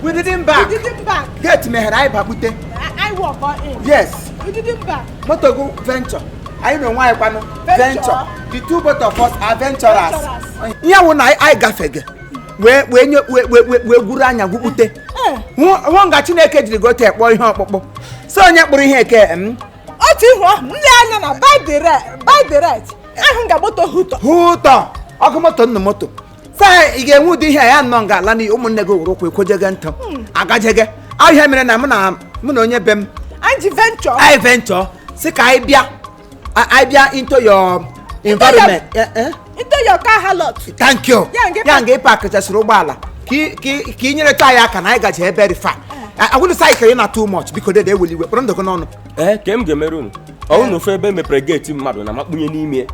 We didn't back. Get me here, I babute. I walk on in. Yes. We didn't back. Motogo venture. I know why one venture. The two both of us are venturers. Yeah, when I gafeg. When you guranya gubute. One got in a cage to go take boy hop. So you bring here. By the right. I hung about the Hooter. I'll come out on the motor. Say, again, would you hear Nonga Lani Umunego Roku Kojaganto? I got you. I have an amana, Munonia Bem. Venture. I venture. Sick I be into your environment. Into your car halot. Thank you. Young gay package as Robala. King retire can I got here very fat. I wouldn't say not too much because they will run the gun. Came Gamerun. Oh, no fair be me pregate madam. I'm not doing me.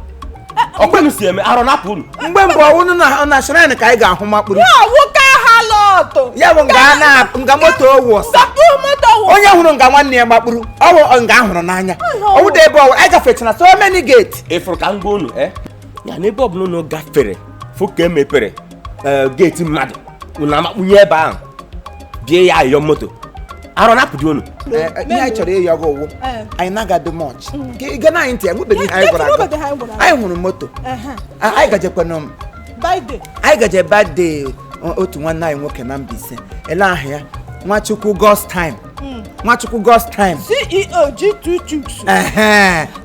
Oh, when you see me, I don't happen. When on a shrine, I got home up with halot. Yavongana, Ungamoto was. Oh, you don't got one near Mabru. Oh, on Gahananya. Oh, they bought Agafet so many gates. If for can go, your neighbor no got ferry. Fuke me pere. Gate mad. Unama nearby. Jay, your motto. I don't have to do actually, you go. I naga do much. Gana into a good I want a motto. I got a panum. I got a bad day. Oh, to 1 night walking and be seen. Ella here. What you could ghost time. What you could ghost time. CEO G2 Chooks.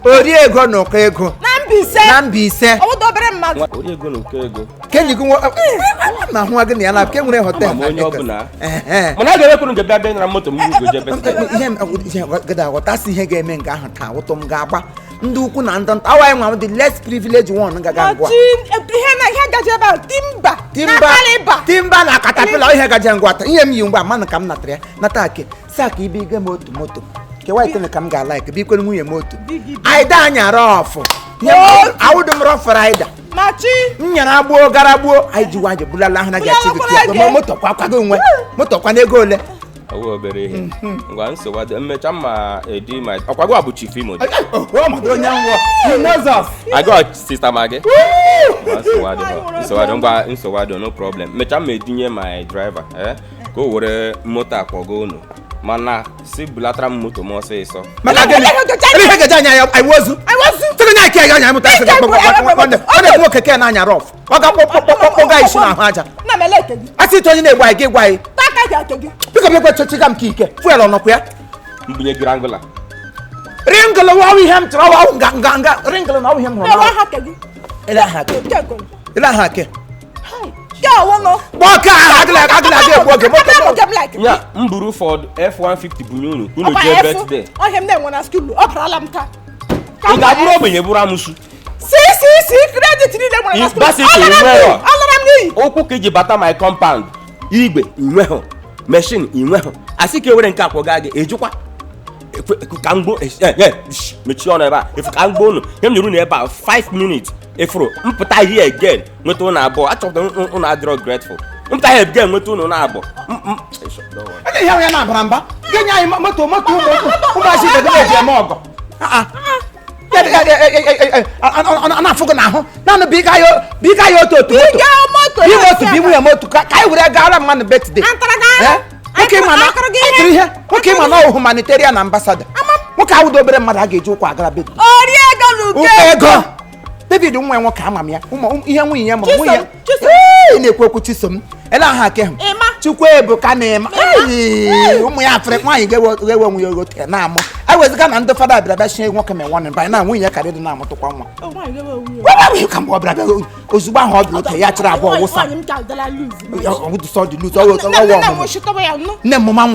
Oh, dear, go no kego. Nambi said. Oh, what are you going to go? Can you go up? I'm not going to came with a hotel. When I couldn't get that, then I'm not what I see here gaming Gahata, what Tom Gaba. Nduku na ndant awa nwa the less privileged one ngaga ngwa timba na katapila ihe gaje ngwa ta ihe mi ngwa man kam na tre na take saka ibi ge moto ke wa itene kam ga like bi kwenu nwunye moto aida anya rofu awudum rofu raida machi nyara agbo gara agbo aiji waje bulala ha na ga tibiki ko moto kwa go nwe moto kwa na ego ole awo bere he ngwa nso wa de mecha ma edi my akwago abuchi film odi oh my god nyanwo he knows us I got sister mage so wa do no problem mecha ma edinye my driver go wore motor akwago no mana si bulatra moto mo se so mana gele ele ga janya I was tege nya ke ga nya moto se ga mo keke na anya rough oga popo ga isu na haja na meleke ati to yin na egwa igwa because we go to kike fuel on ya mbunye grangula ringla wa wi hem trawa nga ringla na wi hem ho ila hake ya wono boka agla de boke ya mburu Ford F150 bunyunu kuno je birthday o hem na wona school o prala mta nga buru obenye buru amusu si credit ni le wona school alaram ni okwu keji bata my compound igbe inwe ho machine inwe ho asike were nke akwo ga ejukwa kangbo mechi on eba if kangbo no hem nyuru na eba 5 minutes efro mputa here again nweto na abo achọpụta una adro grateful mputa here again nweto na abo ele ya ya na bramba genya ai moto uma shi de je mo ogo ana fugo na ho na no big ayo to bi mu ya moto kai wure gara man birthday okay man humanitarian ambassador nwoke awudo obere mmadụ a ga-eji ụkwụ agara bedu ego David nwa nwoke amam ya ihe nwunye ya mụrụ nwunye na-ekwu okwu Chisom ele aha ake hụ Chukwu ebuka na ema ụmụ ya afere nwaanyị ga-ewe onwe ya ogote na amụ eweziga na ndị fada bịara shie nwoke me nwanne ba na nwunye ya karị dị na amụtụkwa nwa ka mgbe ọ bịara ozugbo ahụ ọ dị oke ya chịrị abụọ wụsa nne m nwa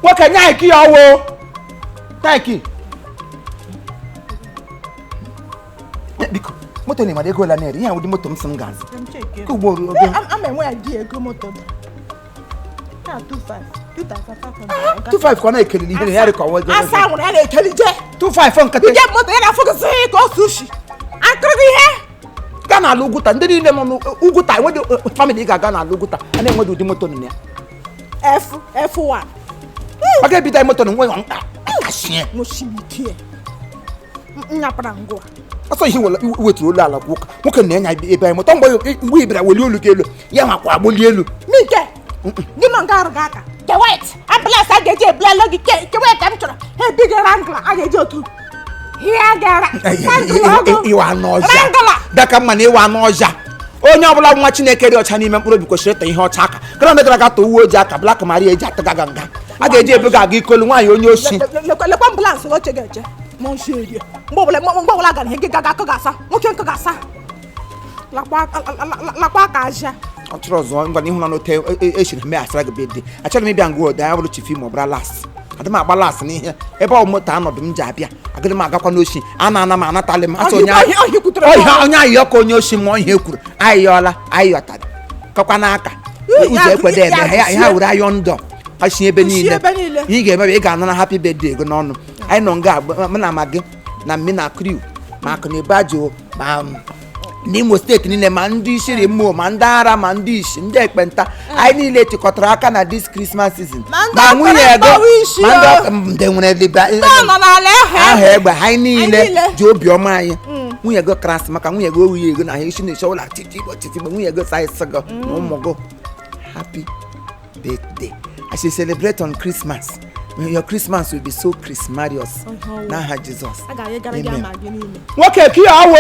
nwoke nye anyị ki ya ọwụ taiki biko moto ni made go la na ri yan odi moto msin gas ko gbo oge am enwe adi ego moto na 25 ko na ekeli ni ya re ko wo asa won na ekeli je 25 fon kate je moto ya na focus ko sushi akro ihe ga na luguta ndi ni mo uguta we family ga na luguta ana enwe odi moto ni ya F1 aga bi dai moto no we ashie mo shibike nya prango aso ihe weturu olu ala kwuka nwoke na enya ebe anyị mụta mgbe ibira weli olu gị elu ya makwa agboli elu mike gị nọ nga arụ gị aka kewet ambulance a ga-eji ebulala gị kewet m chọrọ ha ebigara ngla a ga-eji otu ihe gara ịwa n'ọja dịka mma na ịwa n'ọja onye ọbụla nwa Chineke dị ọcha n'ime mkpụrụ obi kwesịrị ịta ihe ọcha aka gara ndị gara aga ta uwe ojii aka Black Maria eji ataga nga a ga-eji ebuga aga ikolu nwaanyị onye osi lekwa ambulance oche ga-eje mgbe ọbụla gara ihe gị gaga akụ ga-asa nwoke nkụ ga-asa lakwa aka aja ọ chọrọ ọzọ ngwa n'ihu na n'ote eshiri mee asara gị bedị achọrọ m ịbịa ngwa ode ya bụrụ chifi ma ọ bụla las adị m agba las n'ihe ebe ọ moto anọdụ m ji abịa agaghị m agakwa n'oshi ana m anatalị m asị onye ahịa ọka onye oshi ma ihe kwuru ayịọla ayịọtara kakwa n'aka ụzọ ekwede eme ha were ayọ ndọ ashi ebe niile ihe ị ga-eme ị ga-anụ na happy birthday gị n'ọnụ anyị nọ nga m na ama gị na mme na kriu ma akụ na ebe ajụ ma n'Imo steeti niile ma ndị ishiri mmụọ ma ndị ara ma ndị ishi ndị ekpenta anyị niile chịkọtara aka na this Christmas season ma nwunye ego ma ndị nwere aha egbe anyị niile ji obiọma anyị nwunye ego krasị maka nwunye ego owuye ego na ahịa isi na-eche ụlọ chitigbo nwunye ego saịsị gị na ụmụ gị happy birthday as you celebrate on Christmas. Your Christmas will be so Christmas. N'aha Jesus. Amen. Nwoke ki awo.